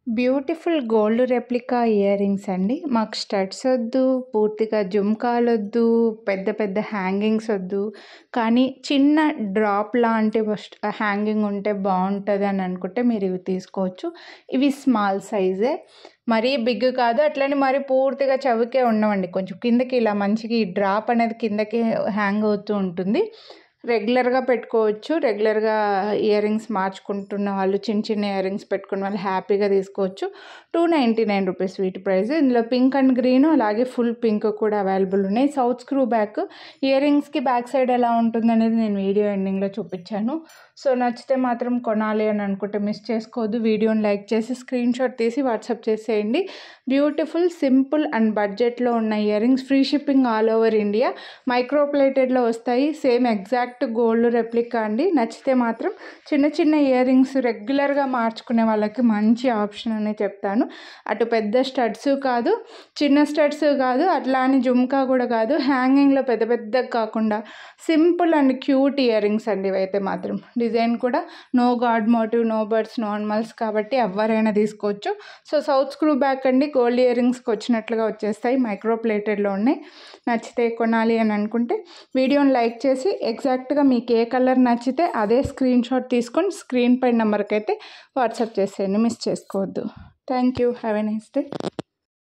Beautiful gold replica ear rings అండి. మాకు studs వద్దు, పూర్తిగా జుమ్కాలొద్దు, పెద్ద పెద్ద హ్యాంగింగ్స్ వద్దు. కానీ చిన్న డ్రాప్ లాంటి హ్యాంగింగ్ ఉంటే బాగుంటుంది అని అనుకుంటే మీరు ఇవి తీసుకోవచ్చు. ఇవి స్మాల్ సైజే, మరీ బిగ్ కాదు, అట్లని మరీ పూర్తిగా చవికే ఉండవండి. కొంచెం కిందకి ఇలా మంచిగా ఈ డ్రాప్ అనేది కిందకి హ్యాంగ్ అవుతూ ఉంటుంది. రెగ్యులర్గా పెట్టుకోవచ్చు. రెగ్యులర్గా ఇయర్ రింగ్స్ మార్చుకుంటున్న వాళ్ళు, చిన్న చిన్న ఇయర్ రింగ్స్ పెట్టుకున్న వాళ్ళు హ్యాపీగా తీసుకోవచ్చు. 299 రూపీస్ వీటి ప్రైస్. ఇందులో పింక్ అండ్ గ్రీన్, అలాగే ఫుల్ పింక్ కూడా అవైలబుల్ ఉన్నాయి. సౌత్ స్క్రూ బ్యాక్ ఇయర్ రింగ్స్కి బ్యాక్ సైడ్ ఎలా ఉంటుంది అనేది నేను వీడియో ఎండింగ్లో చూపించాను. సో నచ్చితే మాత్రం కొనాలి అని అనుకుంటే మిస్ చేసుకోవద్దు. వీడియోని లైక్ చేసి స్క్రీన్ షాట్ తీసి వాట్సాప్ చేసేయండి. బ్యూటిఫుల్, సింపుల్ అండ్ బడ్జెట్లో ఉన్న ear rings, free shipping all over India. మైక్రోప్లేటెడ్లో వస్తాయి. సేమ్ ఎగ్జాక్ట్ గోల్డ్ రెప్లికా అండి. నచ్చితే మాత్రం చిన్న చిన్న ఇయర్ రింగ్స్ రెగ్యులర్గా మార్చుకునే వాళ్ళకి మంచి ఆప్షన్ అని చెప్తాను. అటు పెద్ద స్టడ్స్ కాదు, చిన్న స్టడ్స్ కాదు, అట్లా అని జుమ్కా కూడా కాదు, హ్యాంగింగ్లో పెద్ద పెద్దగా కాకుండా simple and cute earrings అండి ఇవైతే మాత్రం. డిజైన్ కూడా no god motive, no birds, no animals కాబట్టి ఎవరైనా తీసుకోవచ్చు. సో సౌత్ స్క్రూ బ్యాక్ అండి, గోల్డ్ ఇయర్ రింగ్స్కి వచ్చినట్లుగా వచ్చేస్తాయి. మైక్రోప్లేటెడ్లో ఉన్నాయి. నచ్చితే కొనాలి అని అనుకుంటే వీడియోని లైక్ చేసి ఎగ్జాక్ట్గా మీకు ఏ కలర్ నచ్చితే అదే స్క్రీన్ షాట్ తీసుకొని స్క్రీన్ పై నెంబర్కి అయితే వాట్సాప్ చేసేయండి. మిస్ చేసుకోవద్దు. Thank you. Have a nice day.